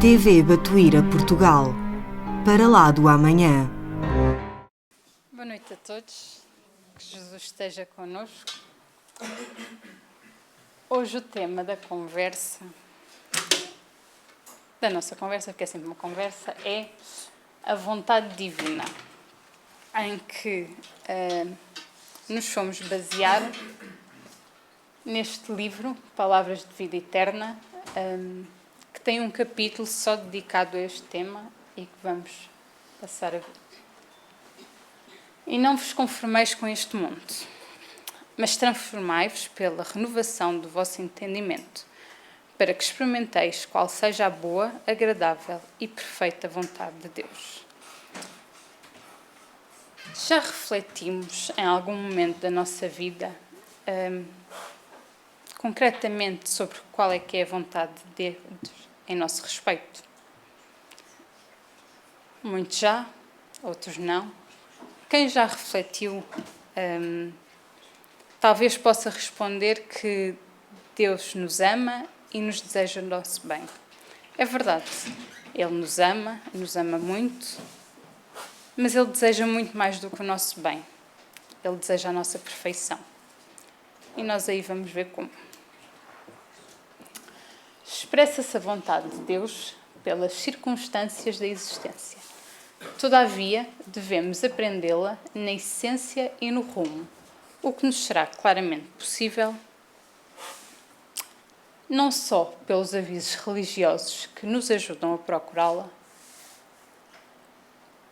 TV Batuíra Portugal. Para lá do amanhã. Boa noite a todos. Que Jesus esteja connosco. Hoje o tema da nossa conversa, porque é sempre uma conversa, é a vontade divina, em que nos fomos basear neste livro, Palavras de Vida Eterna, que tem um capítulo só dedicado a este tema e que vamos passar a ver. E não vos conformeis com este mundo, mas transformai-vos pela renovação do vosso entendimento, para que experimenteis qual seja a boa, agradável e perfeita vontade de Deus. Já refletimos em algum momento da nossa vida, concretamente, sobre qual é que é a vontade de Deus em nosso respeito? Muitos já, outros não. Quem já refletiu, talvez possa responder que Deus nos ama e nos deseja o nosso bem. É verdade, Ele nos ama muito, mas Ele deseja muito mais do que o nosso bem. Ele deseja a nossa perfeição. E nós aí vamos ver como. Expressa-se a vontade de Deus pelas circunstâncias da existência. Todavia, devemos aprendê-la na essência e no rumo, o que nos será claramente possível não só pelos avisos religiosos que nos ajudam a procurá-la,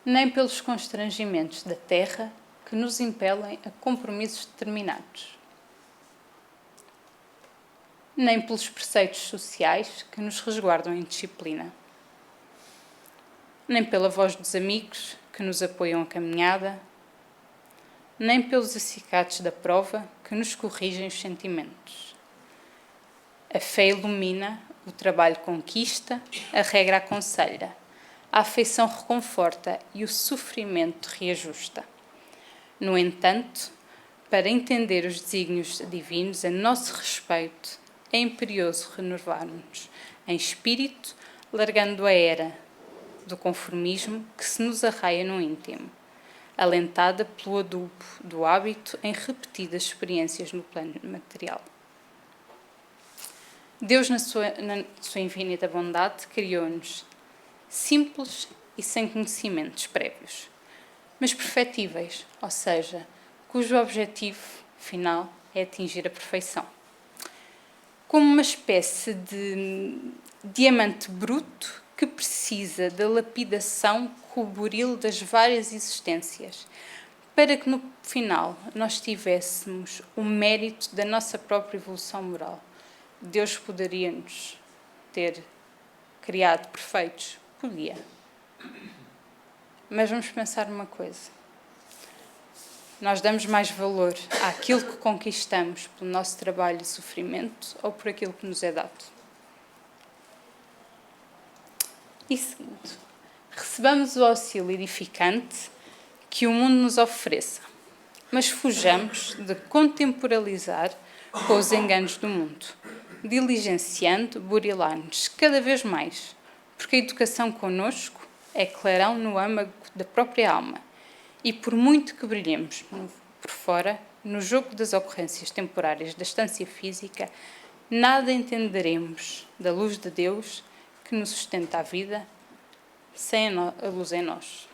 nem pelos constrangimentos da terra que nos impelem a compromissos determinados, nem pelos preceitos sociais que nos resguardam em disciplina, nem pela voz dos amigos que nos apoiam a caminhada, nem pelos acicates da prova que nos corrigem os sentimentos. A fé ilumina, o trabalho conquista, a regra aconselha, a afeição reconforta e o sofrimento reajusta. No entanto, para entender os desígnios divinos a nosso respeito, é imperioso renovar-nos em espírito, largando a era do conformismo que se nos arraia no íntimo, alentada pelo adubo do hábito em repetidas experiências no plano material. Deus, na sua infinita bondade, criou-nos simples e sem conhecimentos prévios, mas perfectíveis, ou seja, cujo objetivo final é atingir a perfeição. Como uma espécie de diamante bruto que precisa da lapidação com o buril das várias existências, para que no final nós tivéssemos o mérito da nossa própria evolução moral. Deus poderia-nos ter criado perfeitos? Podia. Mas vamos pensar uma coisa. Nós damos mais valor àquilo que conquistamos pelo nosso trabalho e sofrimento ou por aquilo que nos é dado? E segundo, recebamos o auxílio edificante que o mundo nos ofereça, mas fujamos de contemporalizar com os enganos do mundo, diligenciando burilar-nos cada vez mais, porque a educação connosco é clarão no âmago da própria alma, e por muito que brilhemos por fora, no jogo das ocorrências temporárias da estância física, nada entenderemos da luz de Deus que nos sustenta a vida, sem a luz em nós.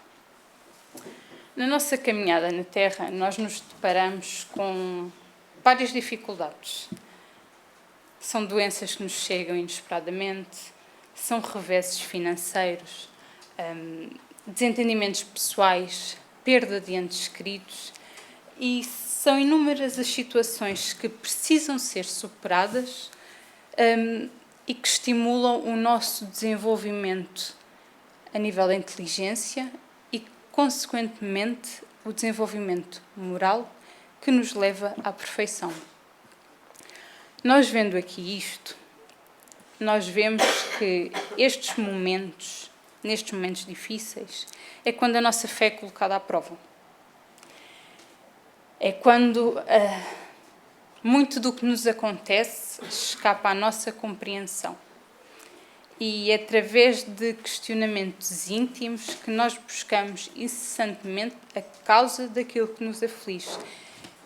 Na nossa caminhada na Terra, nós nos deparamos com várias dificuldades. São doenças que nos chegam inesperadamente, são reveses financeiros, desentendimentos pessoais, perda de entes queridos, e são inúmeras as situações que precisam ser superadas e que estimulam o nosso desenvolvimento a nível da inteligência e, consequentemente, o desenvolvimento moral que nos leva à perfeição. Nós vendo aqui isto, nós vemos que nestes momentos difíceis, é quando a nossa fé é colocada à prova. É quando muito do que nos acontece escapa à nossa compreensão. E é através de questionamentos íntimos que nós buscamos incessantemente a causa daquilo que nos aflige.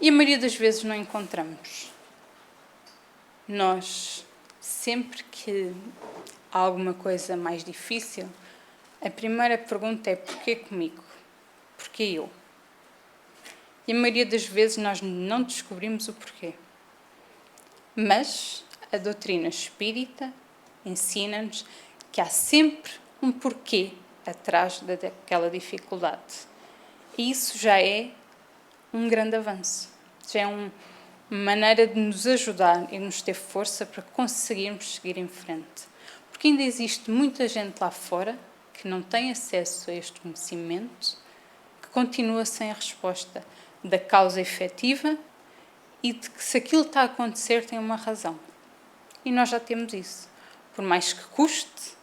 E a maioria das vezes não encontramos. Nós, sempre que há alguma coisa mais difícil, a primeira pergunta é: porquê comigo? Porquê eu? E a maioria das vezes nós não descobrimos o porquê. Mas a doutrina espírita ensina-nos que há sempre um porquê atrás daquela dificuldade. E isso já é um grande avanço. Já é uma maneira de nos ajudar e nos ter força para conseguirmos seguir em frente. Porque ainda existe muita gente lá fora que não tem acesso a este conhecimento, que continua sem a resposta da causa efetiva e de que se aquilo está a acontecer tem uma razão. E nós já temos isso. Por mais que custe,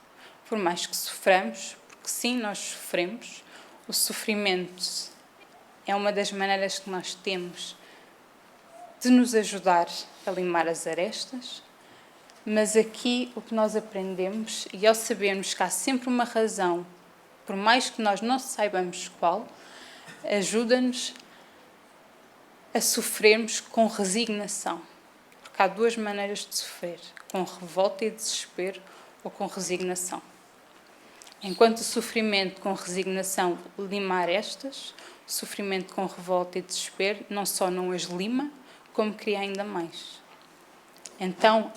por mais que soframos, porque sim, nós sofremos, o sofrimento é uma das maneiras que nós temos de nos ajudar a limar as arestas, mas aqui o que nós aprendemos, e ao sabermos que há sempre uma razão, por mais que nós não saibamos qual, ajuda-nos a sofrermos com resignação. Porque há duas maneiras de sofrer: com revolta e desespero ou com resignação. Enquanto o sofrimento com resignação lima arestas, o sofrimento com revolta e desespero não só não as lima, como cria ainda mais. Então,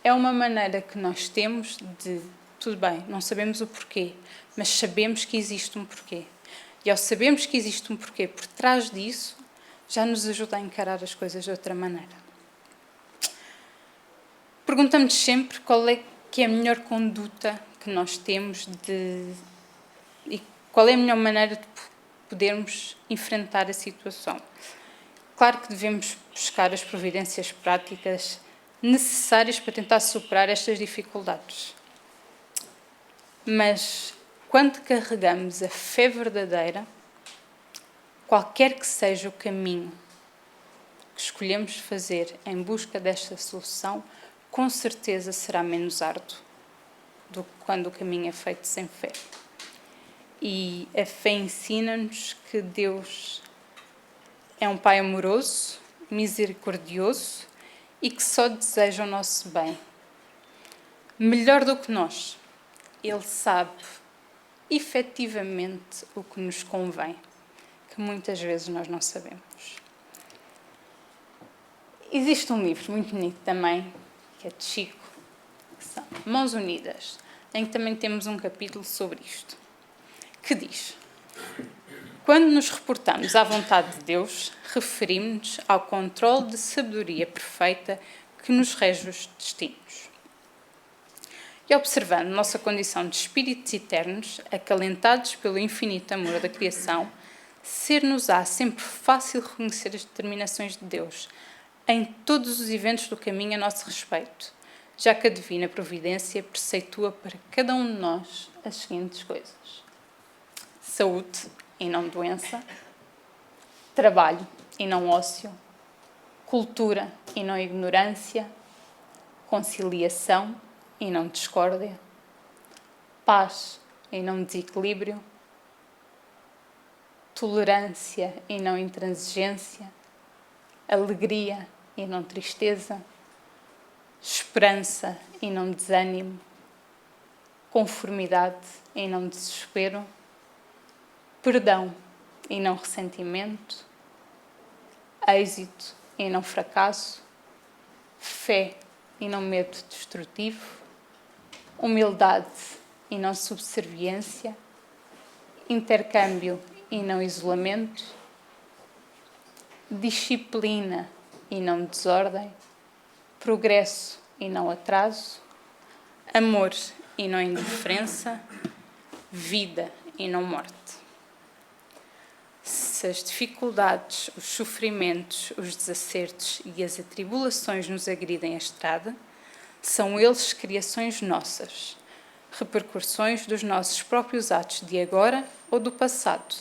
é uma maneira que nós temos de, tudo bem, não sabemos o porquê, mas sabemos que existe um porquê. E ao sabermos que existe um porquê por trás disso, já nos ajuda a encarar as coisas de outra maneira. Perguntamos sempre qual é que é a melhor conduta que nós temos e qual é a melhor maneira de podermos enfrentar a situação. Claro que devemos buscar as providências práticas necessárias para tentar superar estas dificuldades. Mas quando carregamos a fé verdadeira, qualquer que seja o caminho que escolhemos fazer em busca desta solução, com certeza será menos árduo do que quando o caminho é feito sem fé. E a fé ensina-nos que Deus é um Pai amoroso, misericordioso e que só deseja o nosso bem. Melhor do que nós, Ele sabe efetivamente o que nos convém, que muitas vezes nós não sabemos. Existe um livro muito bonito também, que é de Chico, que são Mãos Unidas, em que também temos um capítulo sobre isto, que diz: quando nos reportamos à vontade de Deus, referimos-nos ao controle de sabedoria perfeita que nos rege os destinos. E observando nossa condição de espíritos eternos, acalentados pelo infinito amor da criação, ser-nos-á sempre fácil reconhecer as determinações de Deus em todos os eventos do caminho a nosso respeito, já que a divina providência preceitua para cada um de nós as seguintes coisas: saúde e não doença, trabalho e não ócio, cultura e não ignorância, conciliação e não discórdia, paz e não desequilíbrio, tolerância e não intransigência, alegria e não tristeza, esperança e não desânimo, conformidade e não desespero, perdão e não ressentimento, êxito e não fracasso, fé e não medo destrutivo, humildade e não subserviência, intercâmbio e não isolamento, disciplina e não desordem, progresso e não atraso, amor e não indiferença, vida e não morte. Se as dificuldades, os sofrimentos, os desacertos e as atribulações nos agridem a estrada, são eles criações nossas, repercussões dos nossos próprios atos de agora ou do passado.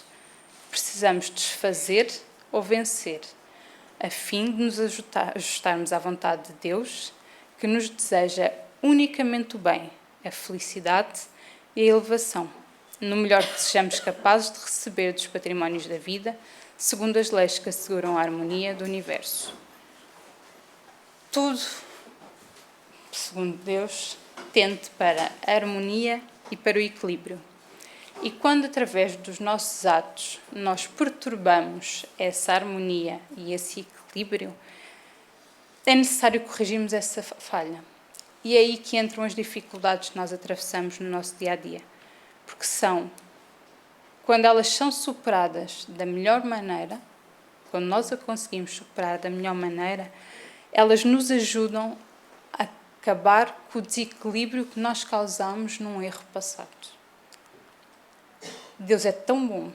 Precisamos desfazer ou vencer, a fim de nos ajustarmos à vontade de Deus, que nos deseja unicamente o bem, a felicidade e a elevação, no melhor que sejamos capazes de receber dos patrimónios da vida, segundo as leis que asseguram a harmonia do universo. Tudo, segundo Deus, tende para a harmonia e para o equilíbrio. E quando, através dos nossos atos, nós perturbamos essa harmonia e esse equilíbrio, é necessário corrigirmos essa falha. E é aí que entram as dificuldades que nós atravessamos no nosso dia-a-dia. Porque quando elas são superadas da melhor maneira, quando nós a conseguimos superar da melhor maneira, elas nos ajudam a acabar com o desequilíbrio que nós causamos num erro passado. Deus é tão bom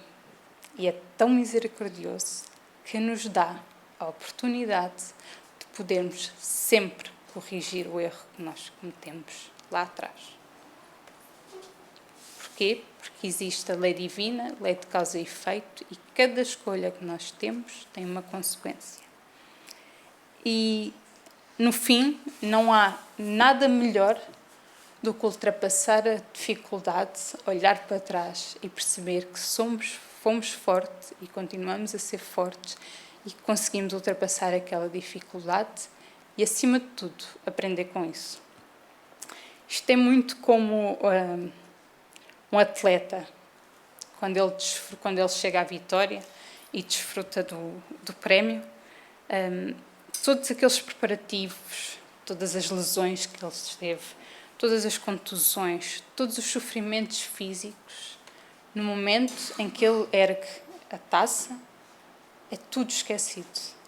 e é tão misericordioso que nos dá a oportunidade de podermos sempre corrigir o erro que nós cometemos lá atrás. Porquê? Porque existe a lei divina, lei de causa e efeito, e cada escolha que nós temos tem uma consequência. E, no fim, não há nada melhor do que ultrapassar a dificuldade, olhar para trás e perceber que fomos fortes e continuamos a ser fortes e que conseguimos ultrapassar aquela dificuldade e, acima de tudo, aprender com isso. Isto é muito como um atleta, quando ele chega à vitória e desfruta do prémio, todos aqueles preparativos, todas as lesões que ele teve, todas as contusões, todos os sofrimentos físicos, no momento em que ele ergue a taça, é tudo esquecido.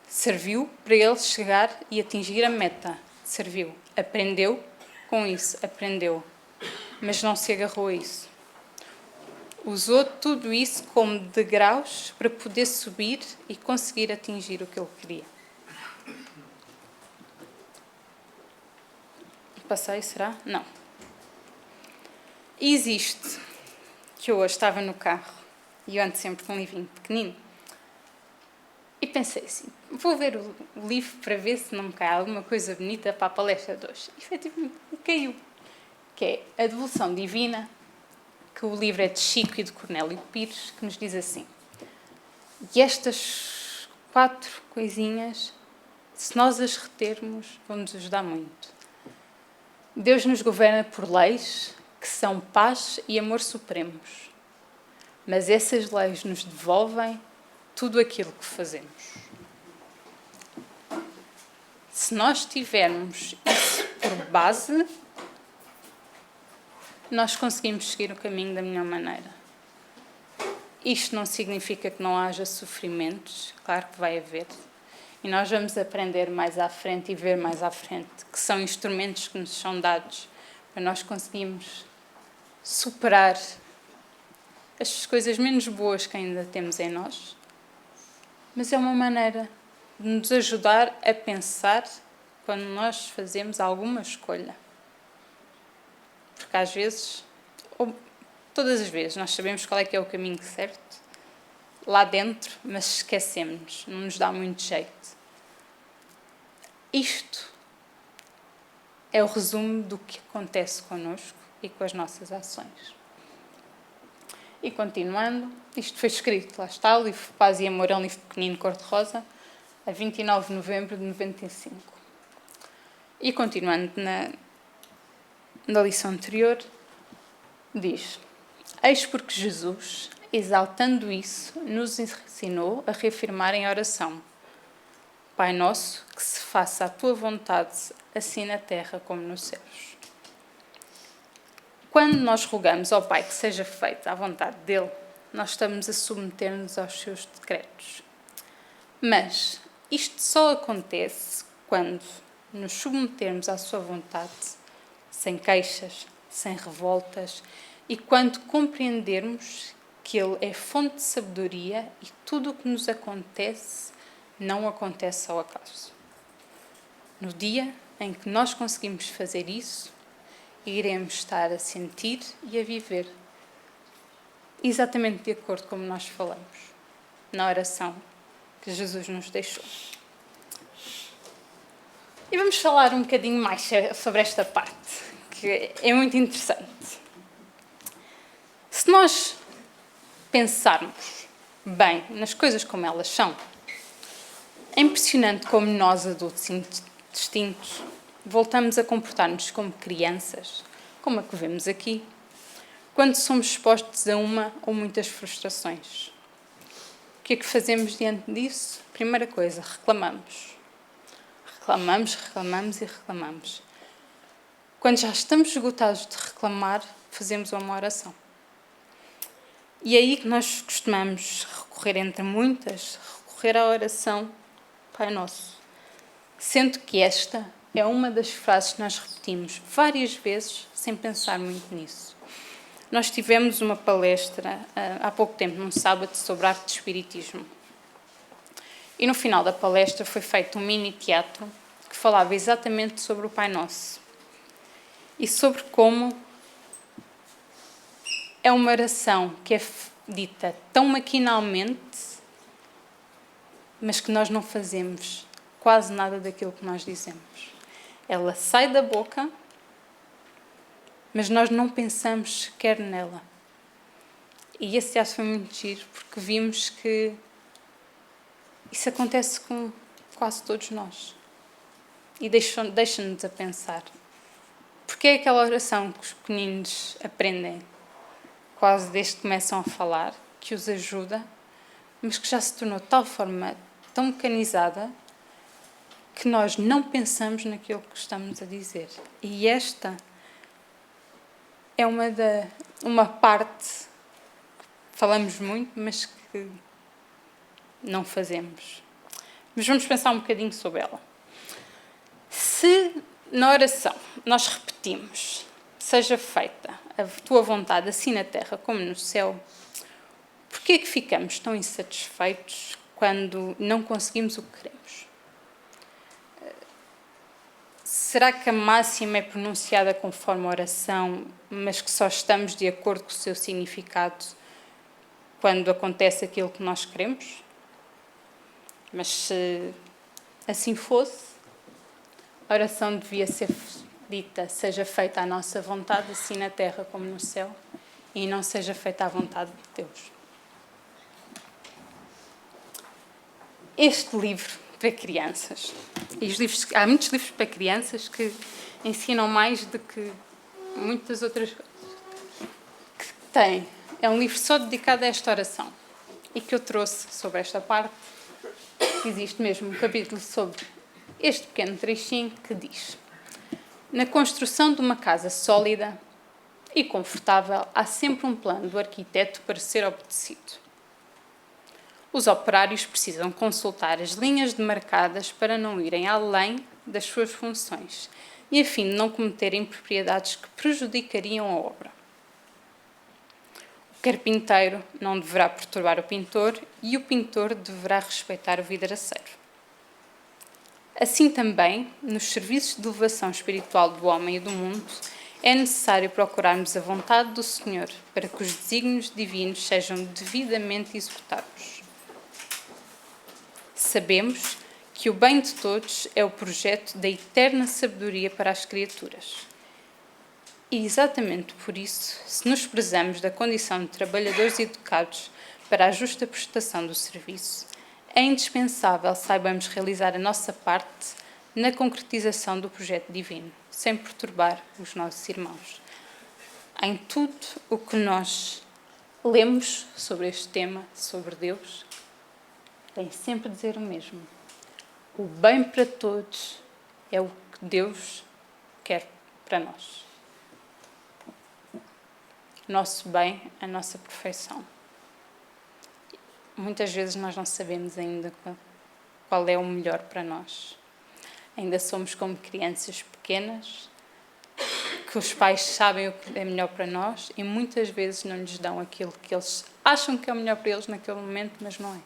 Serviu para ele chegar e atingir a meta. Serviu. Aprendeu com isso. Aprendeu. Mas não se agarrou a isso. Usou tudo isso como degraus para poder subir e conseguir atingir o que ele queria. Passei, será? Não. Existe que eu hoje estava no carro e eu ando sempre com um livrinho pequenino e pensei assim, vou ver o livro para ver se não me cai alguma coisa bonita para a palestra de hoje. E efetivamente caiu, que é A Devolução Divina, que o livro é de Chico e de Cornélio Pires, que nos diz assim: e estas 4 coisinhas, se nós as retermos, vão-nos ajudar muito. Deus nos governa por leis que são paz e amor supremos. Mas essas leis nos devolvem tudo aquilo que fazemos. Se nós tivermos isso por base, nós conseguimos seguir o caminho da melhor maneira. Isto não significa que não haja sofrimentos, claro que vai haver. E nós vamos aprender mais à frente e ver mais à frente que são instrumentos que nos são dados para nós conseguirmos superar as coisas menos boas que ainda temos em nós. Mas é uma maneira de nos ajudar a pensar quando nós fazemos alguma escolha. Porque às vezes, ou todas as vezes, nós sabemos qual é que é o caminho certo lá dentro, mas esquecemos, não nos dá muito jeito. Isto é o resumo do que acontece connosco e com as nossas ações. E continuando, isto foi escrito, lá está, o livro Paz e Amor é um livro pequenino cor-de-rosa, a 29 de novembro de 95. E continuando na lição anterior, diz: eis porque Jesus, exaltando isso, nos ensinou a reafirmar em oração: Pai nosso, que se faça a tua vontade, assim na terra como nos céus. Quando nós rogamos ao Pai que seja feita a vontade dele, nós estamos a submeter-nos aos seus decretos. Mas isto só acontece quando nos submetermos à sua vontade, sem queixas, sem revoltas, e quando compreendermos que ele é fonte de sabedoria e tudo o que nos acontece não acontece ao acaso. No dia em que nós conseguimos fazer isso, iremos estar a sentir e a viver exatamente de acordo como nós falamos na oração que Jesus nos deixou. E vamos falar um bocadinho mais sobre esta parte, que é muito interessante. Se nós pensarmos bem nas coisas como elas são, é impressionante como nós, adultos distintos, voltamos a comportar-nos como crianças, como a que vemos aqui, quando somos expostos a uma ou muitas frustrações. O que é que fazemos diante disso? Primeira coisa, reclamamos. Reclamamos e reclamamos. Quando já estamos esgotados de reclamar, fazemos uma oração. E é aí que nós costumamos recorrer, entre muitas, recorrer à oração Pai Nosso. Sendo que esta é uma das frases que nós repetimos várias vezes, sem pensar muito nisso. Nós tivemos uma palestra há pouco tempo, num sábado, sobre arte de espiritismo. E no final da palestra foi feito um mini teatro que falava exatamente sobre o Pai Nosso. E sobre como é uma oração que é dita tão maquinalmente, mas que nós não fazemos quase nada daquilo que nós dizemos. Ela sai da boca, mas nós não pensamos sequer nela. E esse teatro foi muito giro, porque vimos que isso acontece com quase todos nós. E deixa-nos a pensar. Porque é aquela oração que os pequeninos aprendem, quase desde que começam a falar, que os ajuda, mas que já se tornou de tal forma tão mecanizada que nós não pensamos naquilo que estamos a dizer. E esta é uma parte que falamos muito, mas que não fazemos. Mas vamos pensar um bocadinho sobre ela. Se na oração nós repetimos, seja feita a tua vontade assim na terra como no céu, porquê é que ficamos tão insatisfeitos quando não conseguimos o que queremos? Será que a máxima é pronunciada conforme a oração, mas que só estamos de acordo com o seu significado quando acontece aquilo que nós queremos? Mas se assim fosse, a oração devia ser dita, seja feita a nossa vontade, assim na terra como no céu, e não seja feita a vontade de Deus. Este livro para crianças, e há muitos livros para crianças que ensinam mais do que muitas outras coisas que tem. É um livro só dedicado a esta oração e que eu trouxe sobre esta parte. Existe mesmo um capítulo sobre este pequeno trechinho que diz: na construção de uma casa sólida e confortável há sempre um plano do arquiteto para ser obedecido. Os operários precisam consultar as linhas demarcadas para não irem além das suas funções e a fim de não cometerem impropriedades que prejudicariam a obra. O carpinteiro não deverá perturbar o pintor e o pintor deverá respeitar o vidraceiro. Assim também, nos serviços de elevação espiritual do homem e do mundo, é necessário procurarmos a vontade do Senhor para que os desígnios divinos sejam devidamente executados. Sabemos que o bem de todos é o projeto da eterna sabedoria para as criaturas. E exatamente por isso, se nos prezamos da condição de trabalhadores educados para a justa prestação do serviço, é indispensável saibamos realizar a nossa parte na concretização do projeto divino, sem perturbar os nossos irmãos. Em tudo o que nós lemos sobre este tema, sobre Deus, tem sempre a dizer o mesmo. O bem para todos é o que Deus quer para nós. Nosso bem, a nossa perfeição. Muitas vezes nós não sabemos ainda qual é o melhor para nós. Ainda somos como crianças pequenas, que os pais sabem o que é melhor para nós e muitas vezes não lhes dão aquilo que eles acham que é o melhor para eles naquele momento, mas não é.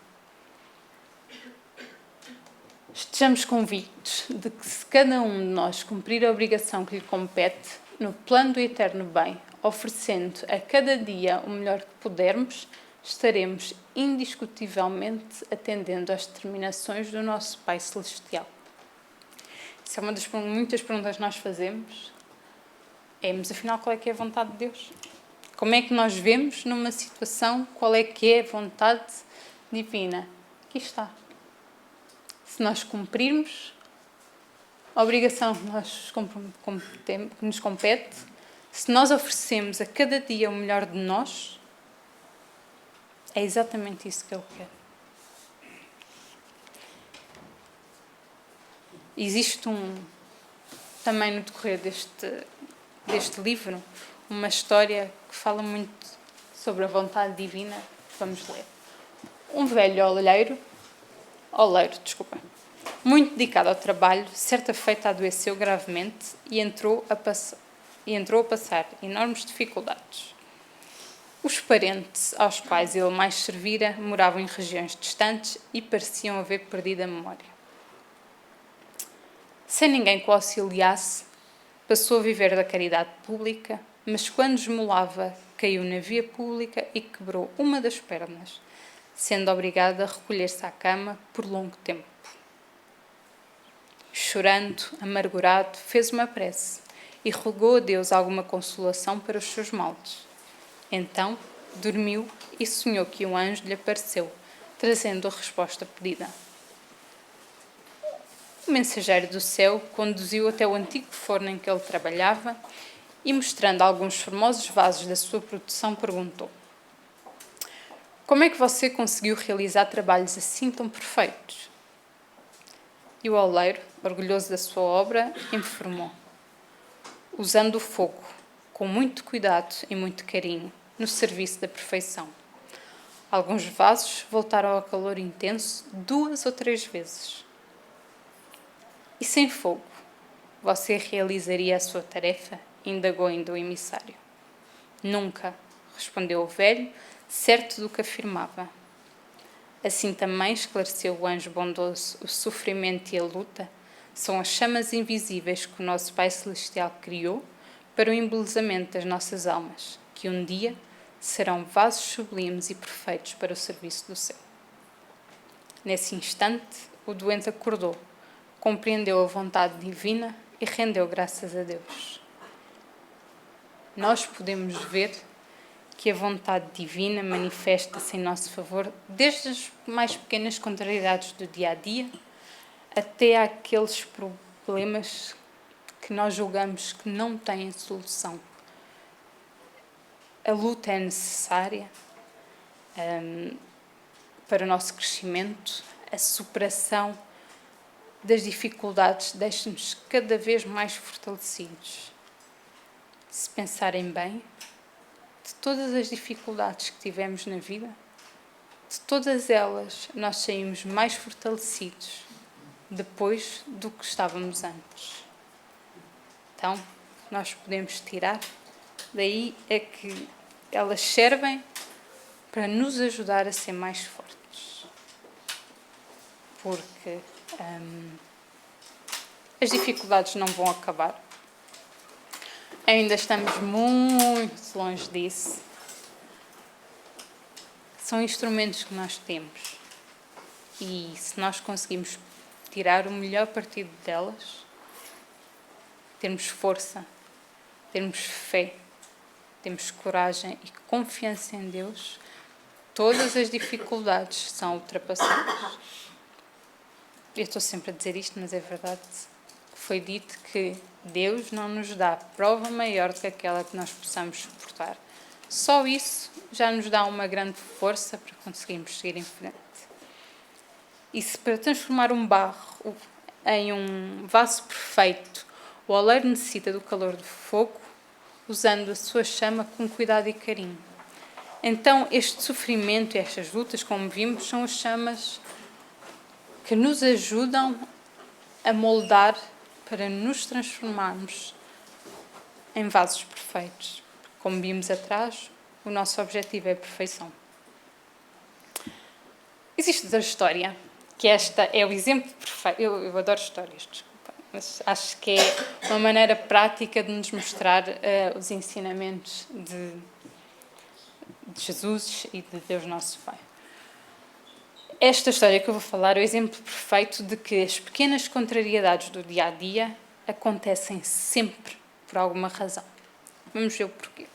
Estejamos convictos de que se cada um de nós cumprir a obrigação que lhe compete, no plano do eterno bem, oferecendo a cada dia o melhor que pudermos, estaremos indiscutivelmente atendendo às determinações do nosso Pai Celestial. Isso é uma das muitas perguntas que nós fazemos. Mas afinal, qual é que é a vontade de Deus? Como é que nós vemos numa situação qual é que é a vontade divina? Aqui está. Se nós cumprirmos a obrigação que nos compete, se nós oferecemos a cada dia o melhor de nós, é exatamente isso que Ele quer. Existe também no decorrer deste livro, uma história que fala muito sobre a vontade divina. Vamos ler. Um velho oleiro, muito dedicado ao trabalho, certa feita adoeceu gravemente e entrou a passar enormes dificuldades. Os parentes aos quais ele mais servira moravam em regiões distantes e pareciam haver perdido a memória. Sem ninguém que o auxiliasse, passou a viver da caridade pública, mas quando esmolava, caiu na via pública e quebrou uma das pernas, sendo obrigado a recolher-se à cama por longo tempo. Chorando, amargurado, fez uma prece e rogou a Deus alguma consolação para os seus males. Então, dormiu e sonhou que um anjo lhe apareceu, trazendo a resposta pedida. O mensageiro do céu conduziu até o antigo forno em que ele trabalhava e, mostrando alguns formosos vasos da sua produção, perguntou: como é que você conseguiu realizar trabalhos assim tão perfeitos? E o oleiro, orgulhoso da sua obra, informou: usando o fogo, com muito cuidado e muito carinho, no serviço da perfeição. Alguns vasos voltaram ao calor intenso 2 ou 3 vezes. E sem fogo, você realizaria a sua tarefa? Indagou ainda o emissário. Nunca, respondeu o velho, certo do que afirmava. Assim também, esclareceu o anjo bondoso, o sofrimento e a luta são as chamas invisíveis que o nosso Pai Celestial criou para o embelezamento das nossas almas, que um dia serão vasos sublimes e perfeitos para o serviço do céu. Nesse instante, o doente acordou, compreendeu a vontade divina e rendeu graças a Deus. Nós podemos ver que a vontade divina manifesta-se em nosso favor desde as mais pequenas contrariedades do dia-a-dia até àqueles problemas que nós julgamos que não têm solução. A luta é necessária para o nosso crescimento, a superação das dificuldades deixa-nos cada vez mais fortalecidos. Se pensarem bem, de todas as dificuldades que tivemos na vida, de todas elas nós saímos mais fortalecidos depois do que estávamos antes. Então, nós podemos tirar daí é que elas servem para nos ajudar a ser mais fortes. Porque as dificuldades não vão acabar. Ainda estamos muito longe disso. São instrumentos que nós temos. E se nós conseguimos tirar o melhor partido delas, termos força, termos fé, temos coragem e confiança em Deus, todas as dificuldades são ultrapassadas. Eu estou sempre a dizer isto, mas é verdade. Foi dito que Deus não nos dá prova maior do que aquela que nós possamos suportar. Só isso já nos dá uma grande força para conseguirmos seguir em frente. E se para transformar um barro em um vaso perfeito, o oleiro necessita do calor do fogo, usando a sua chama com cuidado e carinho. Então, este sofrimento e estas lutas, como vimos, são as chamas que nos ajudam a moldar para nos transformarmos em vasos perfeitos. Como vimos atrás, o nosso objetivo é a perfeição. Existe outra história, que esta é o exemplo perfeito. Eu adoro histórias, desculpa, mas acho que é uma maneira prática de nos mostrar os ensinamentos de Jesus e de Deus Nosso Pai. Esta história que eu vou falar é o exemplo perfeito de que as pequenas contrariedades do dia-a-dia acontecem sempre por alguma razão. Vamos ver o porquê.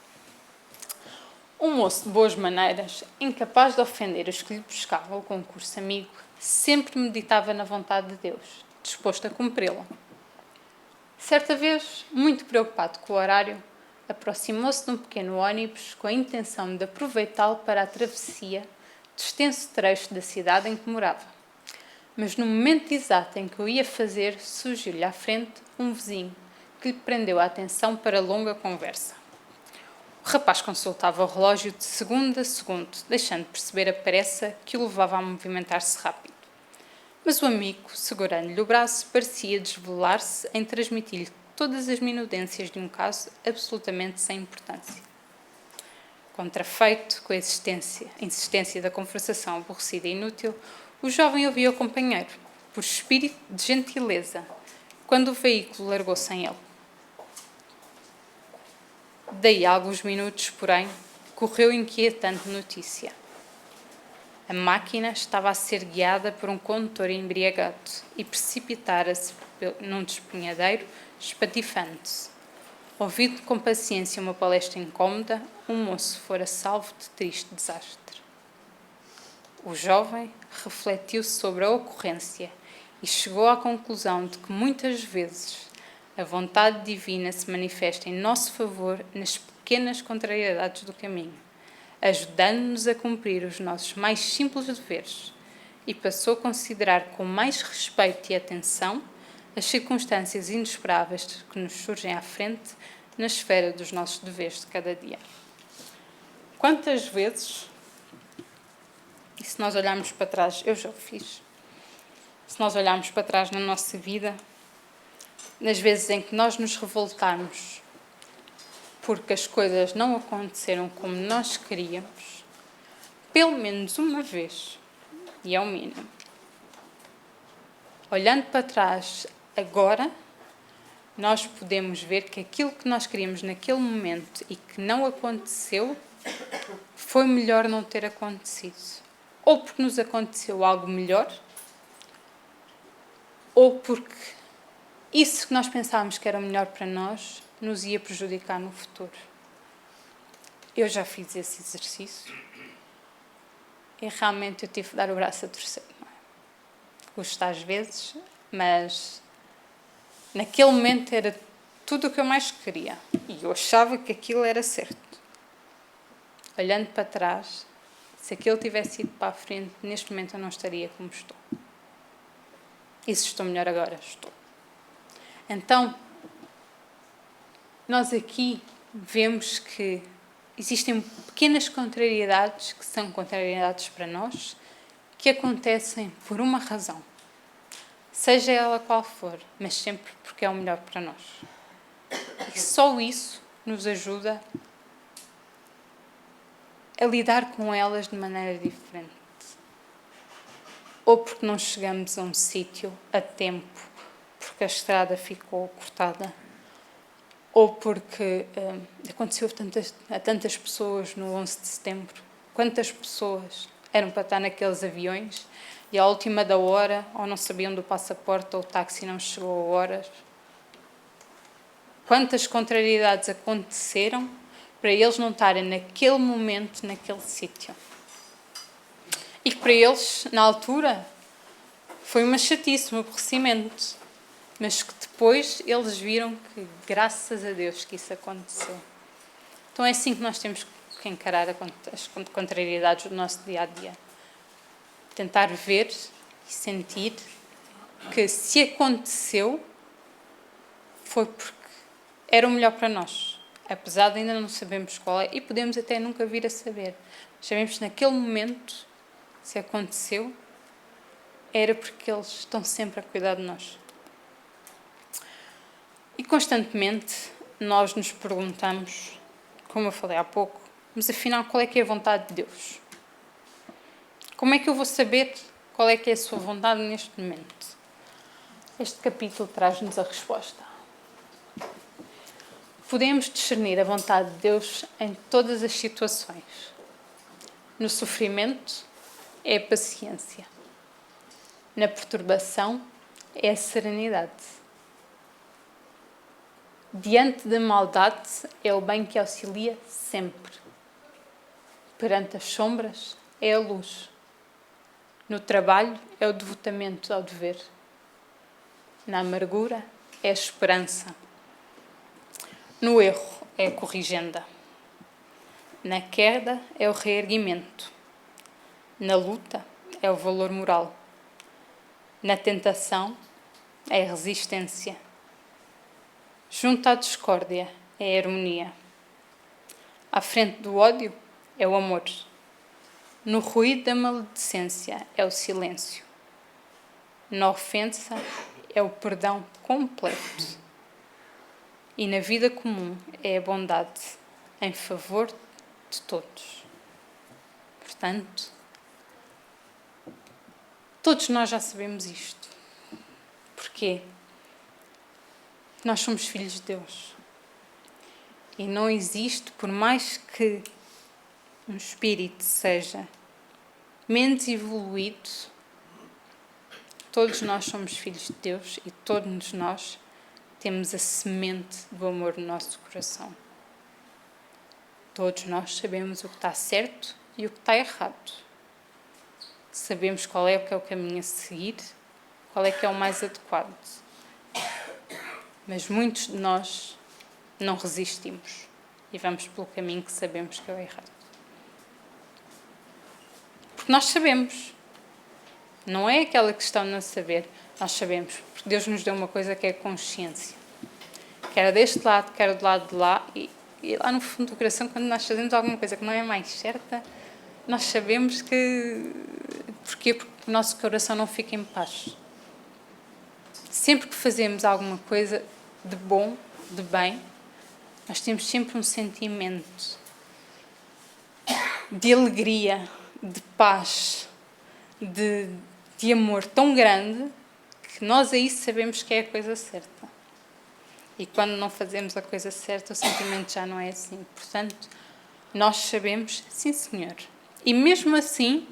Um moço de boas maneiras, incapaz de ofender os que lhe buscavam o concurso amigo, sempre meditava na vontade de Deus, disposto a cumpri-la. Certa vez, muito preocupado com o horário, aproximou-se de um pequeno ônibus com a intenção de aproveitá-lo para a travessia do extenso trecho da cidade em que morava. Mas no momento exato em que o ia fazer, surgiu-lhe à frente um vizinho que lhe prendeu a atenção para longa conversa. O rapaz consultava o relógio de segundo a segundo, deixando de perceber a pressa que o levava a movimentar-se rápido. Mas o amigo, segurando-lhe o braço, parecia desvelar-se em transmitir-lhe todas as minudências de um caso absolutamente sem importância. Contrafeito com a insistência da conversação aborrecida e inútil, o jovem ouvia o companheiro, por espírito de gentileza, quando o veículo largou sem ele. Daí a alguns minutos, porém, correu inquietante notícia. A máquina estava a ser guiada por um condutor embriagado e precipitara-se num despenhadeiro, espatifando-se. Ouvindo com paciência uma palestra incômoda, um moço fora salvo de triste desastre. O jovem refletiu sobre a ocorrência e chegou à conclusão de que muitas vezes a vontade divina se manifesta em nosso favor nas pequenas contrariedades do caminho, ajudando-nos a cumprir os nossos mais simples deveres, e passou a considerar com mais respeito e atenção as circunstâncias inesperáveis que nos surgem à frente na esfera dos nossos deveres de cada dia. Quantas vezes, e se nós olharmos para trás, eu já o fiz, se nós olharmos para trás na nossa vida, nas vezes em que nós nos revoltamos porque as coisas não aconteceram como nós queríamos, pelo menos uma vez, e é o mínimo, olhando para trás agora, nós podemos ver que aquilo que nós queríamos naquele momento e que não aconteceu, foi melhor não ter acontecido. Ou porque nos aconteceu algo melhor, ou porque isso que nós pensávamos que era o melhor para nós nos ia prejudicar no futuro. Eu já fiz esse exercício e realmente eu tive de dar o braço a torcer. Não é? Custa às vezes, mas naquele momento era tudo o que eu mais queria e eu achava que aquilo era certo. Olhando para trás, se aquilo tivesse ido para a frente, neste momento eu não estaria como estou. E se estou melhor agora, estou. Então, nós aqui vemos que existem pequenas contrariedades, que são contrariedades para nós, que acontecem por uma razão. Seja ela qual for, mas sempre porque é o melhor para nós. E só isso nos ajuda a lidar com elas de maneira diferente. Ou porque não chegamos a um sítio a tempo, porque a estrada ficou cortada, ou porque aconteceu a tantas pessoas no 11 de setembro. Quantas pessoas eram para estar naqueles aviões e à última da hora, ou não sabiam do passaporte, ou o táxi não chegou a horas. Quantas contrariedades aconteceram para eles não estarem naquele momento, naquele sítio. E que para eles, na altura, foi uma chatice, um aborrecimento. Mas que depois eles viram que, graças a Deus, que isso aconteceu. Então é assim que nós temos que encarar as contrariedades do nosso dia-a-dia. Tentar ver e sentir que se aconteceu, foi porque era o melhor para nós. Apesar de ainda não sabermos qual é, e podemos até nunca vir a saber. Sabemos que naquele momento, se aconteceu, era porque eles estão sempre a cuidar de nós. E constantemente nós nos perguntamos, como eu falei há pouco, mas afinal qual é que é a vontade de Deus? Como é que eu vou saber qual é que é a sua vontade neste momento? Este capítulo traz-nos a resposta. Podemos discernir a vontade de Deus em todas as situações. No sofrimento é a paciência. Na perturbação é a serenidade. Diante da maldade é o bem que auxilia sempre. Perante as sombras é a luz. No trabalho é o devotamento ao dever. Na amargura é a esperança. No erro é a corrigenda. Na queda é o reerguimento. Na luta é o valor moral. Na tentação é a resistência. Junto à discórdia é a harmonia. À frente do ódio é o amor. No ruído da maledicência é o silêncio. Na ofensa é o perdão completo. E na vida comum é a bondade em favor de todos. Portanto, todos nós já sabemos isto. Porquê? Nós somos filhos de Deus. E não existe, por mais que um espírito seja menos evoluído, todos nós somos filhos de Deus e todos nós temos a semente do amor no nosso coração. Todos nós sabemos o que está certo e o que está errado. Sabemos qual é que é o caminho a seguir, qual é que é o mais adequado. Mas muitos de nós não resistimos e vamos pelo caminho que sabemos que é o errado. Porque nós sabemos. Não é aquela questão de não saber. Nós sabemos. Porque Deus nos deu uma coisa que é a consciência. Quer deste lado, quer do lado de lá. E lá no fundo do coração, quando nós fazemos alguma coisa que não é mais certa, nós sabemos que... Porquê? Porque o nosso coração não fica em paz. Sempre que fazemos alguma coisa de bom, de bem, nós temos sempre um sentimento de alegria, de paz, de amor tão grande que nós aí sabemos que é a coisa certa. E quando não fazemos a coisa certa, o sentimento já não é assim. Portanto, nós sabemos, sim senhor. E mesmo assim,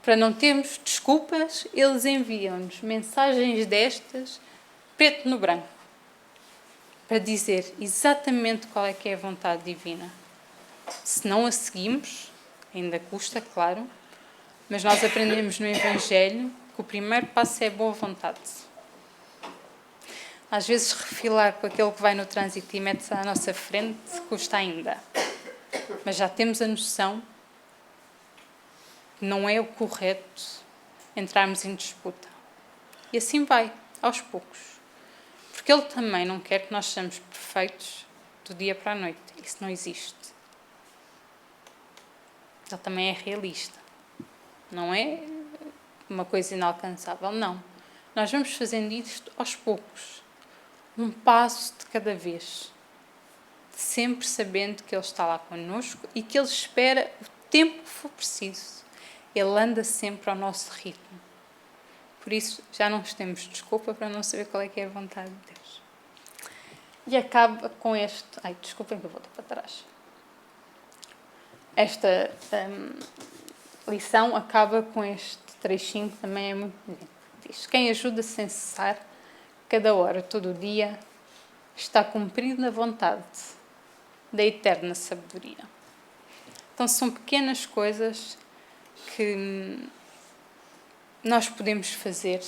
para não termos desculpas, eles enviam-nos mensagens destas, preto no branco, para dizer exatamente qual é que é a vontade divina. Se não a seguimos, ainda custa, claro, mas nós aprendemos no Evangelho que o primeiro passo é a boa vontade. Às vezes refilar com aquele que vai no trânsito e mete-se à nossa frente custa ainda. Mas já temos a noção que não é o correto entrarmos em disputa. E assim vai, aos poucos. Porque Ele também não quer que nós sejamos perfeitos do dia para a noite. Isso não existe. Ele também é realista. Não é uma coisa inalcançável, não. Nós vamos fazendo isto aos poucos. Um passo de cada vez. Sempre sabendo que Ele está lá connosco e que Ele espera o tempo que for preciso. Ele anda sempre ao nosso ritmo. Por isso, já não temos desculpa para não saber qual é que é a vontade de Deus. E acaba com este... Ai, desculpem que eu volto para trás. Esta lição acaba com este trechinho que também é muito bonito. Diz: quem ajuda sem cessar, cada hora, todo o dia, está cumprido na vontade da eterna sabedoria. Então são pequenas coisas que nós podemos fazer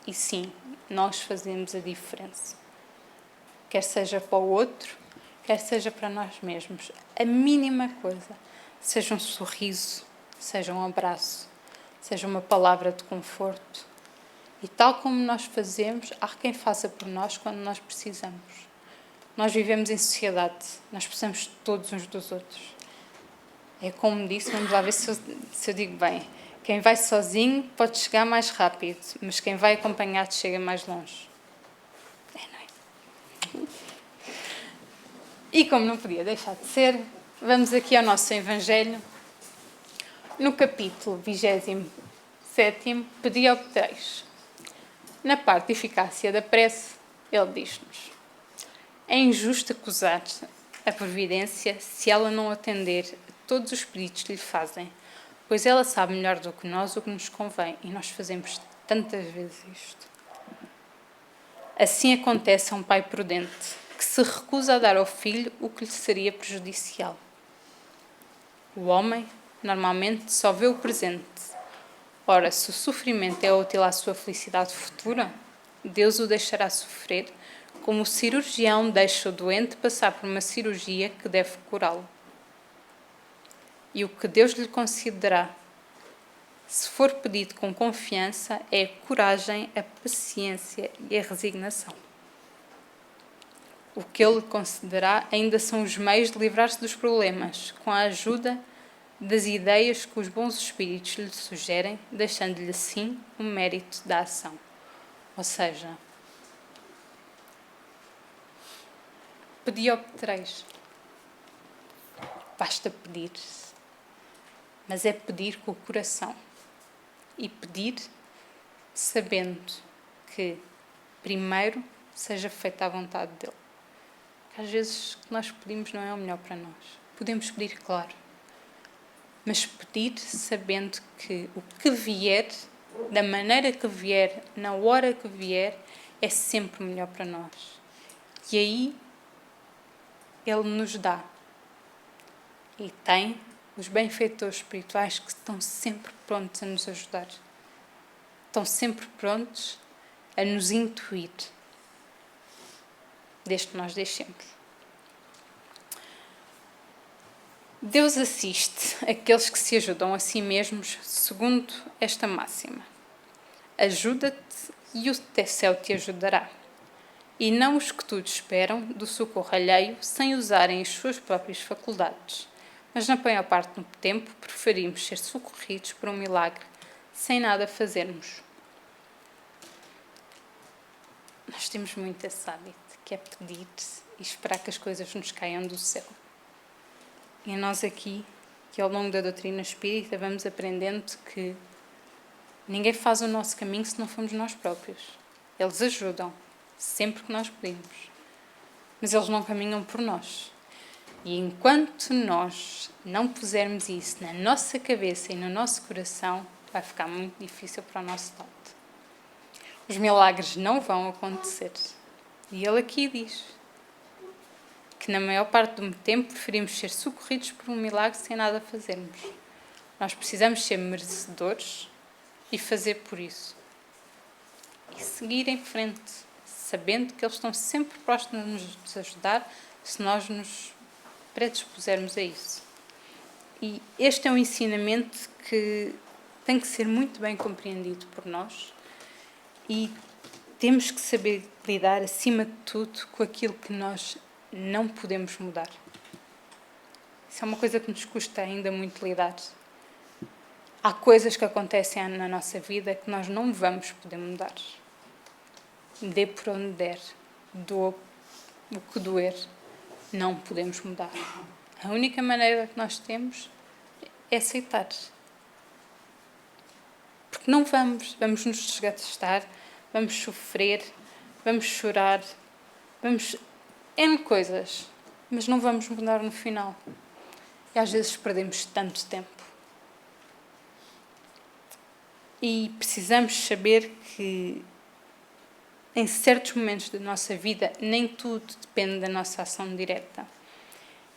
e sim, nós fazemos a diferença. Quer seja para o outro, quer seja para nós mesmos. A mínima coisa, seja um sorriso, seja um abraço, seja uma palavra de conforto. E tal como nós fazemos, há quem faça por nós quando nós precisamos. Nós vivemos em sociedade, nós precisamos todos uns dos outros. É como disse, vamos lá ver se eu digo bem. Quem vai sozinho pode chegar mais rápido, mas quem vai acompanhado chega mais longe. Não é? E como não podia deixar de ser, vamos aqui ao nosso Evangelho. No capítulo 27, pedi ao que tereis. Na parte de eficácia da prece, ele diz-nos: é injusto acusar a providência se ela não atender a todos os pedidos que lhe fazem, pois ela sabe melhor do que nós o que nos convém e nós fazemos tantas vezes isto. Assim acontece a um pai prudente, que se recusa a dar ao filho o que lhe seria prejudicial. O homem, normalmente, só vê o presente. Ora, se o sofrimento é útil à sua felicidade futura, Deus o deixará sofrer, como o cirurgião deixa o doente passar por uma cirurgia que deve curá-lo. E o que Deus lhe concederá, se for pedido com confiança, é a coragem, a paciência e a resignação. O que Ele lhe concederá ainda são os meios de livrar-se dos problemas, com a ajuda das ideias que os bons espíritos lhe sugerem, deixando-lhe assim o mérito da ação. Ou seja, pedi obtereis. Basta pedir, mas é pedir com o coração. E pedir sabendo que, primeiro, seja feita a vontade dele. Porque às vezes o que nós pedimos não é o melhor para nós. Podemos pedir, claro, mas pedir sabendo que o que vier, da maneira que vier, na hora que vier, é sempre melhor para nós. E aí, Ele nos dá. E tem os benfeitores espirituais que estão sempre prontos a nos ajudar. Estão sempre prontos a nos intuir. Desde que nós deixemos. Deus assiste aqueles que se ajudam a si mesmos segundo esta máxima. Ajuda-te e o céu te ajudará. E não os que tudo esperam do socorro alheio sem usarem as suas próprias faculdades. Mas na maior parte do tempo preferimos ser socorridos por um milagre sem nada fazermos. Nós temos muito esse hábito, que é pedir e esperar que as coisas nos caiam do céu. E nós aqui, que ao longo da doutrina espírita, vamos aprendendo que ninguém faz o nosso caminho se não formos nós próprios. Eles ajudam, sempre que nós pedimos. Mas eles não caminham por nós. E enquanto nós não pusermos isso na nossa cabeça e no nosso coração, vai ficar muito difícil para o nosso lado. Os milagres não vão acontecer. E ele aqui diz que na maior parte do tempo preferimos ser socorridos por um milagre sem nada fazermos. Nós precisamos ser merecedores e fazer por isso. E seguir em frente, sabendo que eles estão sempre próximos de nos ajudar se nós nos predispusermos a isso. E este é um ensinamento que tem que ser muito bem compreendido por nós e temos que saber lidar, acima de tudo, com aquilo que nós não podemos mudar. Isso é uma coisa que nos custa ainda muito lidar. Há coisas que acontecem na nossa vida que nós não vamos poder mudar. Dê por onde der, doa o que doer, não podemos mudar. A única maneira que nós temos é aceitar. Porque não vamos nos desgastar, vamos sofrer, vamos chorar, vamos N coisas, mas não vamos mudar no final. E às vezes perdemos tanto tempo. E precisamos saber que em certos momentos da nossa vida nem tudo depende da nossa ação direta.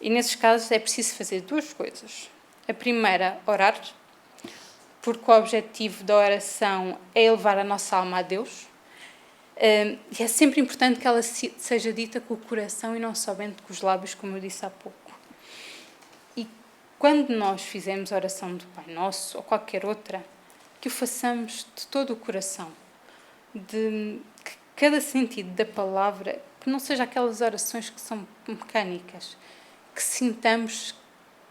E nesses casos é preciso fazer duas coisas. A primeira, orar, porque o objetivo da oração é elevar a nossa alma a Deus. E é sempre importante que ela seja dita com o coração e não somente com os lábios, como eu disse há pouco. E quando nós fizemos a oração do Pai Nosso, ou qualquer outra, que o façamos de todo o coração, de que cada sentido da palavra, que não seja aquelas orações que são mecânicas, que sintamos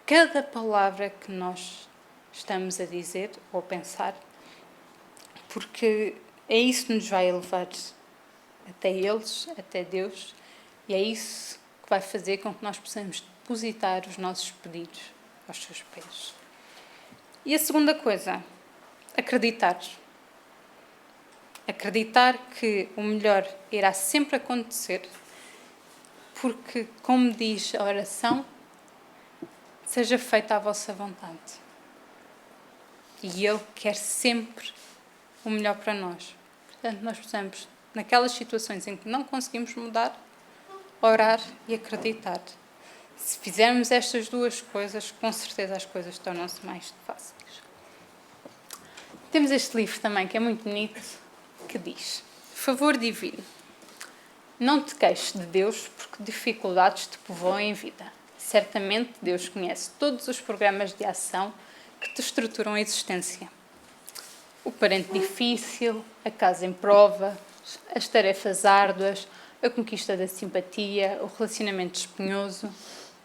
cada palavra que nós estamos a dizer ou a pensar, porque é isso que nos vai elevar até eles, até Deus, e é isso que vai fazer com que nós possamos depositar os nossos pedidos aos seus pés. E a segunda coisa, acreditar. Acreditar que o melhor irá sempre acontecer, porque, como diz a oração, seja feita a vossa vontade. E Ele quer sempre o melhor para nós. Portanto, nós precisamos, naquelas situações em que não conseguimos mudar, orar e acreditar. Se fizermos estas duas coisas, com certeza as coisas tornam-se mais fáceis. Temos este livro também, que é muito bonito, que diz: favor divino. Não te queixes de Deus porque dificuldades te povoam em vida. Certamente Deus conhece todos os programas de ação que te estruturam a existência. O parente difícil, a casa em prova, as tarefas árduas, a conquista da simpatia, o relacionamento espinhoso,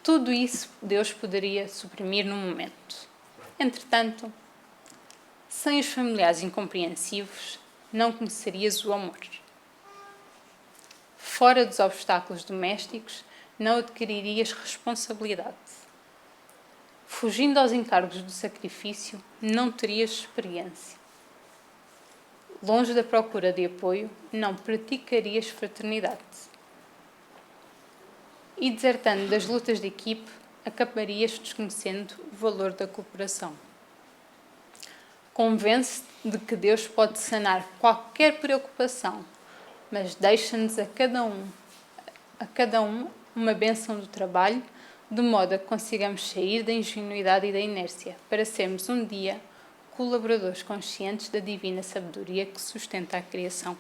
tudo isso Deus poderia suprimir num momento. Entretanto, sem os familiares incompreensivos, não conhecerias o amor. Fora dos obstáculos domésticos, não adquiririas responsabilidade. Fugindo aos encargos do sacrifício, não terias experiência. Longe da procura de apoio, não praticarias fraternidade. E desertando das lutas de equipe, acabarias desconhecendo o valor da cooperação. Convence-te de que Deus pode sanar qualquer preocupação, mas deixa-nos a cada um uma bênção do trabalho, de modo a que consigamos sair da ingenuidade e da inércia, para sermos um dia colaboradores conscientes da divina sabedoria que sustenta a criação.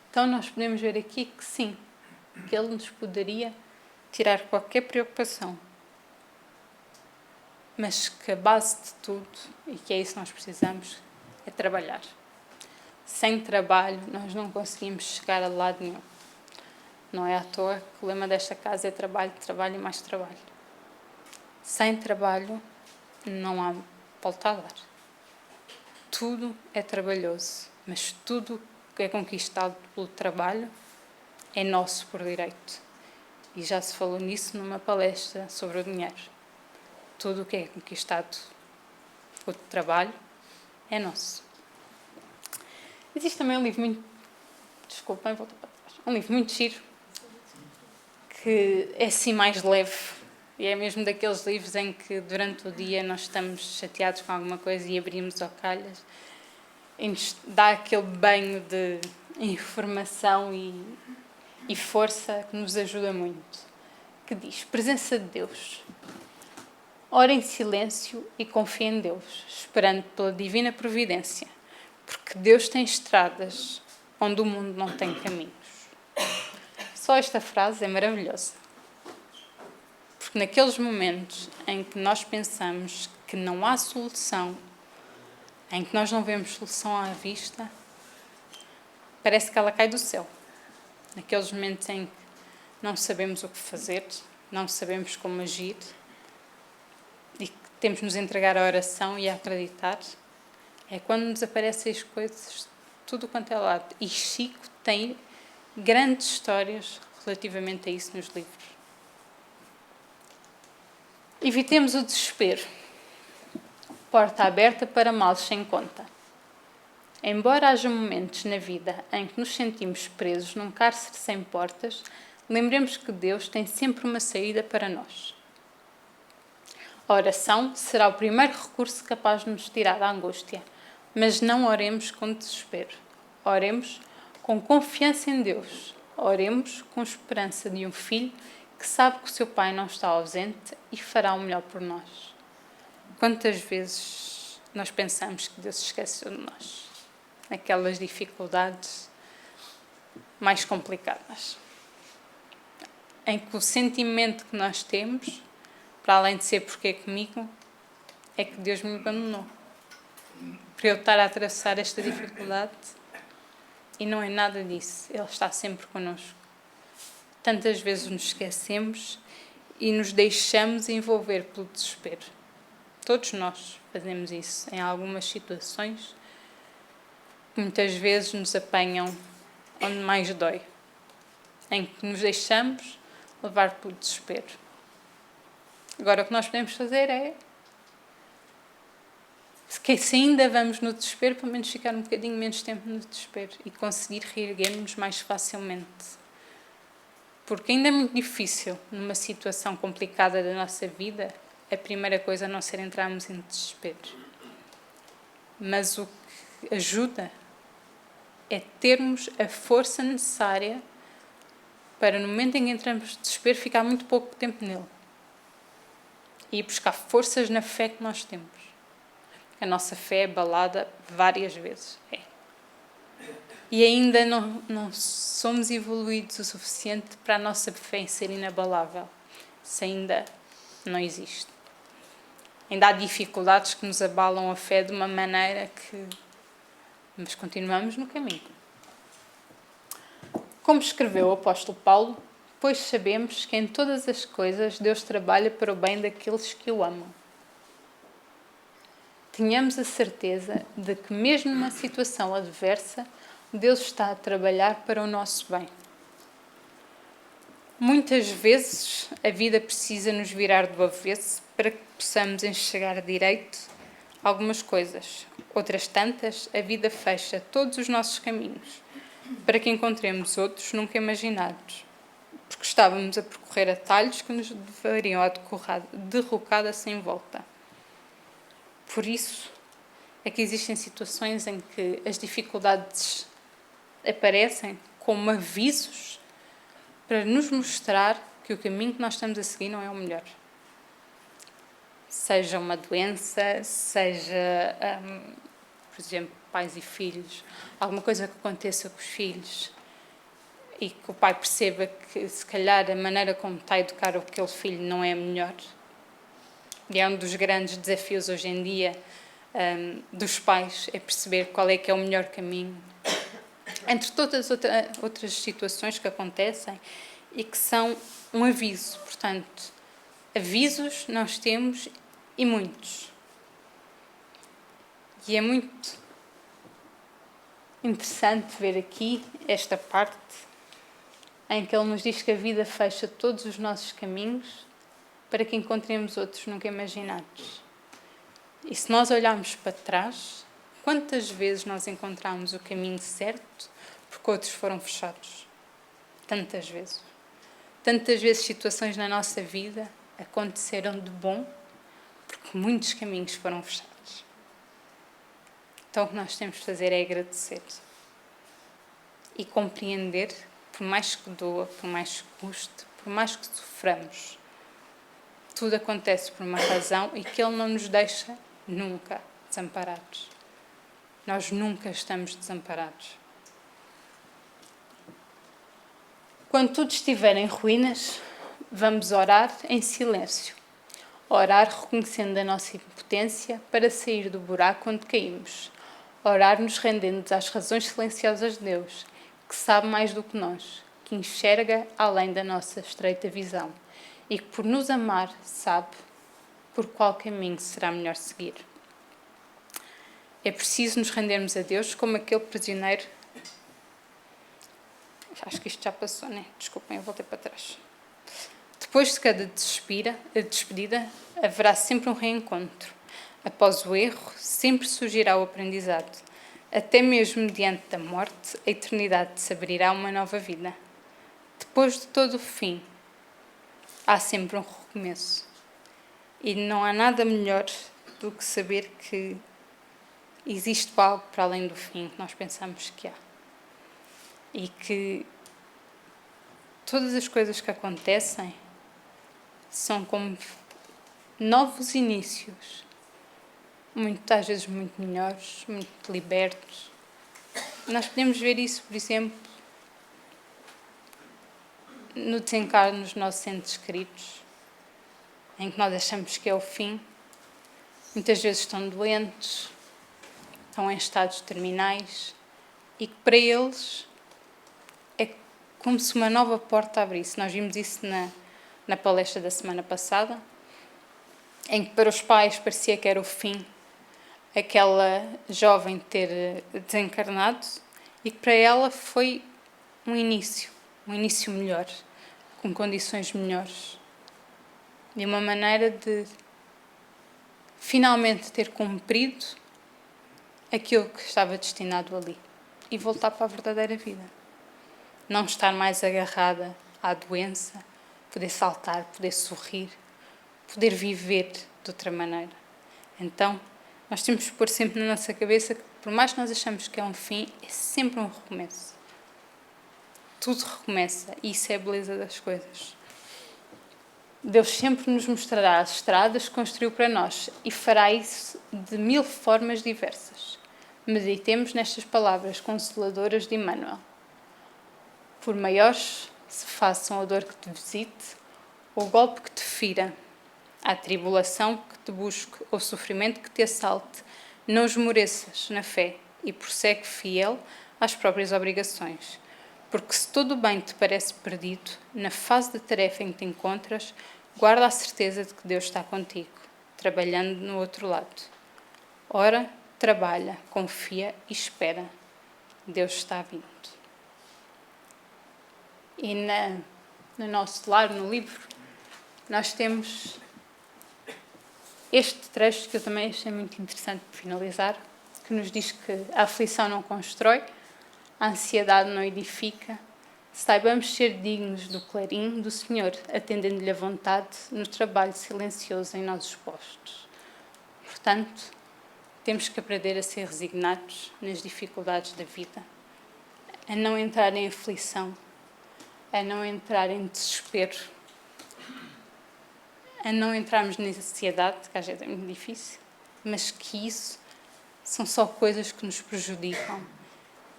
Então nós podemos ver aqui que sim, que Ele nos poderia tirar qualquer preocupação, mas que a base de tudo, e que é isso que nós precisamos, é trabalhar. Sem trabalho nós não conseguimos chegar a lado nenhum. Não é à toa que o lema desta casa é trabalho, trabalho e mais trabalho. Sem trabalho não há volta a dar. Tudo é trabalhoso, mas tudo que é conquistado pelo trabalho é nosso por direito. E já se falou nisso numa palestra sobre o dinheiro. Tudo o que é conquistado por trabalho é nosso. Existe também um livro muito... Desculpem, volto para trás. Um livro muito giro, que é assim mais leve. E é mesmo daqueles livros em que durante o dia nós estamos chateados com alguma coisa e abrimos ao calhas e nos dá aquele banho de informação e força que nos ajuda muito. Que diz: presença de Deus. Ora em silêncio e confia em Deus, esperando pela divina providência, porque Deus tem estradas onde o mundo não tem caminhos. Só esta frase é maravilhosa. Porque naqueles momentos em que nós pensamos que não há solução, em que nós não vemos solução à vista, parece que ela cai do céu. Naqueles momentos em que não sabemos o que fazer, não sabemos como agir, e que temos de nos entregar à oração e a acreditar, é quando nos aparecem as coisas tudo quanto é lado. E Chico tem grandes histórias relativamente a isso nos livros. Evitemos o desespero. Porta aberta para males sem conta. Embora haja momentos na vida em que nos sentimos presos num cárcere sem portas, lembremos que Deus tem sempre uma saída para nós. A oração será o primeiro recurso capaz de nos tirar da angústia, mas não oremos com desespero. Oremos com confiança em Deus. Oremos com esperança de um filho que sabe que o seu pai não está ausente e fará o melhor por nós. Quantas vezes nós pensamos que Deus se esqueceu de nós? Naquelas dificuldades mais complicadas. Em que o sentimento que nós temos, para além de ser porque é comigo, é que Deus me abandonou. Para eu estar a atravessar esta dificuldade, e não é nada disso. Ele está sempre connosco. Tantas vezes nos esquecemos e nos deixamos envolver pelo desespero. Todos nós fazemos isso em algumas situações que muitas vezes nos apanham onde mais dói, em que nos deixamos levar pelo desespero. Agora, o que nós podemos fazer é, se ainda vamos no desespero, pelo menos ficar um bocadinho menos tempo no desespero e conseguir reerguer-nos mais facilmente. Porque ainda é muito difícil, numa situação complicada da nossa vida, a primeira coisa a não ser entrarmos em desespero. mas o que ajuda é termos a força necessária para, no momento em que entramos de desespero, ficar muito pouco tempo nele. E buscar forças na fé que nós temos. A nossa fé é abalada várias vezes. E ainda não somos evoluídos o suficiente para a nossa fé ser inabalável. Isso ainda não existe. Ainda há dificuldades que nos abalam a fé de uma maneira que... Mas continuamos no caminho. Como escreveu o apóstolo Paulo, pois sabemos que em todas as coisas Deus trabalha para o bem daqueles que o amam. Tenhamos a certeza de que mesmo numa situação adversa, Deus está a trabalhar para o nosso bem. Muitas vezes a vida precisa nos virar do avesso para que possamos enxergar direito algumas coisas. Outras tantas, a vida fecha todos os nossos caminhos para que encontremos outros nunca imaginados, porque estávamos a percorrer atalhos que nos levariam à derrocada sem volta. Por isso é que existem situações em que as dificuldades aparecem como avisos para nos mostrar que o caminho que nós estamos a seguir não é o melhor. Seja uma doença, seja, por exemplo, pais e filhos, alguma coisa que aconteça com os filhos e que o pai perceba que, se calhar, a maneira como está a educar aquele filho não é a melhor. E é um dos grandes desafios hoje em dia dos pais, é perceber qual é que é o melhor caminho. Entre todas as outras situações que acontecem e que são um aviso. Portanto, avisos nós temos e muitos. E é muito interessante ver aqui esta parte em que ele nos diz que a vida fecha todos os nossos caminhos para que encontremos outros nunca imaginados. E se nós olharmos para trás, quantas vezes nós encontramos o caminho certo porque outros foram fechados? Tantas vezes. Tantas vezes situações na nossa vida aconteceram de bom porque muitos caminhos foram fechados. Então o que nós temos de fazer é agradecer e compreender, por mais que doa, por mais que custe, por mais que soframos, tudo acontece por uma razão e que Ele não nos deixa nunca desamparados. Nós nunca estamos desamparados. Quando tudo estiver em ruínas, vamos orar em silêncio. Orar reconhecendo a nossa impotência para sair do buraco onde caímos. Orar nos rendendo às razões silenciosas de Deus, que sabe mais do que nós, que enxerga além da nossa estreita visão e que, por nos amar, sabe por qual caminho será melhor seguir. É preciso nos rendermos a Deus como aquele prisioneiro. Acho que isto já passou, né? Desculpem, eu voltei para trás. Depois de cada despedida, haverá sempre um reencontro. Após o erro, sempre surgirá o aprendizado. Até mesmo diante da morte, a eternidade se abrirá uma nova vida. Depois de todo o fim, há sempre um recomeço. E não há nada melhor do que saber que existe algo para além do fim que nós pensamos que há. E que todas as coisas que acontecem são como novos inícios, às vezes muito melhores, muito libertos. Nós podemos ver isso, por exemplo, no desencarno dos nossos entes queridos, em que nós achamos que é o fim. Muitas vezes estão doentes, estão em estados terminais e que para eles é como se uma nova porta abrisse. Nós vimos isso na palestra da semana passada, em que para os pais parecia que era o fim, aquela jovem ter desencarnado, e que para ela foi um início melhor, com condições melhores. E uma maneira de finalmente ter cumprido aquilo que estava destinado ali e voltar para a verdadeira vida. Não estar mais agarrada à doença, poder saltar, poder sorrir, poder viver de outra maneira. Então, Nós temos que pôr sempre na nossa cabeça que, por mais que nós achamos que é um fim, é sempre um recomeço. Tudo recomeça e isso é a beleza das coisas. Deus sempre nos mostrará as estradas que construiu para nós e fará isso de 1000 formas diversas. Meditemos nestas palavras consoladoras de Emmanuel. Por maiores se façam a dor que te visite, ou o golpe que te fira, a tribulação que te busque, ou o sofrimento que te assalte, não esmoreças na fé e prossegue fiel às próprias obrigações. Porque se todo o bem te parece perdido, na fase da tarefa em que te encontras, guarda a certeza de que Deus está contigo, trabalhando no outro lado. Ora, trabalha, confia e espera. Deus está vindo. E no nosso lar, no livro, nós temos este trecho que eu também achei muito interessante para finalizar, que nos diz que a aflição não constrói, a ansiedade não edifica. Saibamos ser dignos do clarim do Senhor, atendendo-lhe a vontade no trabalho silencioso em nossos postos. Portanto, temos que aprender a ser resignados nas dificuldades da vida, a não entrar em aflição, a não entrar em desespero, a não entrarmos na ansiedade, que às vezes é muito difícil, mas que isso são só coisas que nos prejudicam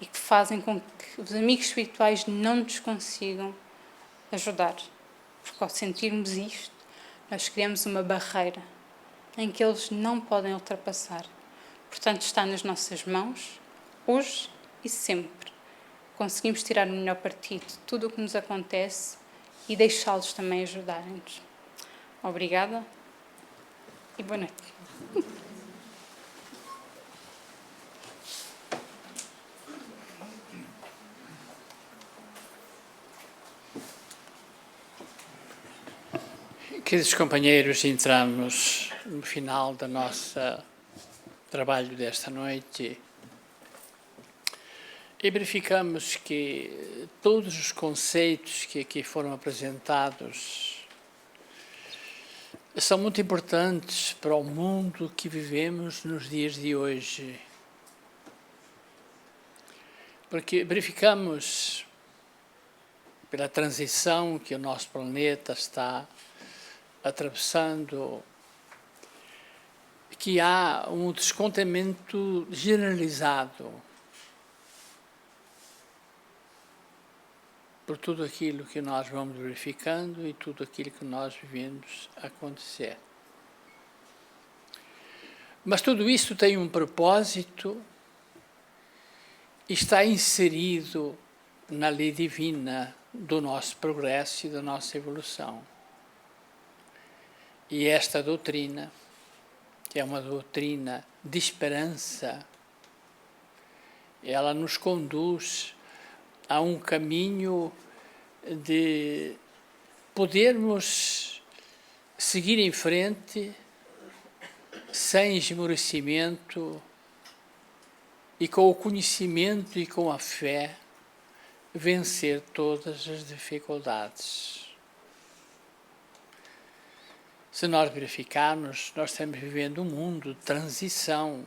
e que fazem com que os amigos espirituais não nos consigam ajudar. Porque ao sentirmos isto, nós criamos uma barreira em que eles não podem ultrapassar. Portanto, está nas nossas mãos, hoje e sempre. Conseguimos tirar o melhor partido de tudo o que nos acontece e deixá-los também ajudarem-nos. Obrigada e boa noite. Queridos companheiros, entramos no final do nosso trabalho desta noite e verificamos que todos os conceitos que aqui foram apresentados são muito importantes para o mundo que vivemos nos dias de hoje. Porque verificamos, pela transição que o nosso planeta está atravessando, que há um descontentamento generalizado por tudo aquilo que nós vamos verificando e tudo aquilo que nós vivemos acontecer. Mas tudo isso tem um propósito e está inserido na lei divina do nosso progresso e da nossa evolução. E esta doutrina, que é uma doutrina de esperança, ela nos conduz a um caminho de podermos seguir em frente sem esmorecimento e com o conhecimento e com a fé vencer todas as dificuldades. Se nós verificarmos, nós estamos vivendo um mundo de transição,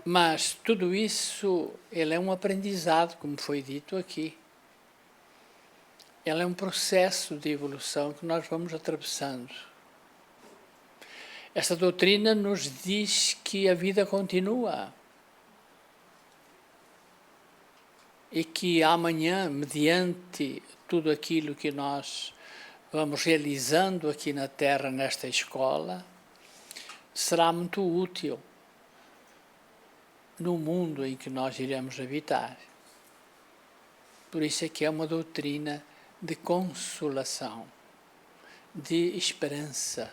mas tudo isso ele é um aprendizado, como foi dito aqui. Ele é um processo de evolução que nós vamos atravessando. Esta doutrina nos diz que a vida continua e que amanhã, mediante tudo aquilo que nós vamos realizando aqui na Terra, nesta escola, será muito útil no mundo em que nós iremos habitar. Por isso é que é uma doutrina de consolação, de esperança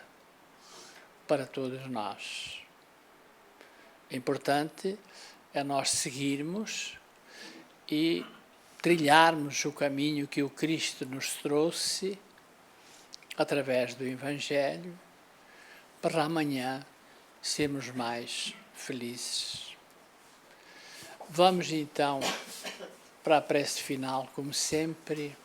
para todos nós. É importante é nós seguirmos e trilharmos o caminho que o Cristo nos trouxe através do Evangelho, para amanhã sermos mais felizes. Vamos então para a prece final, como sempre.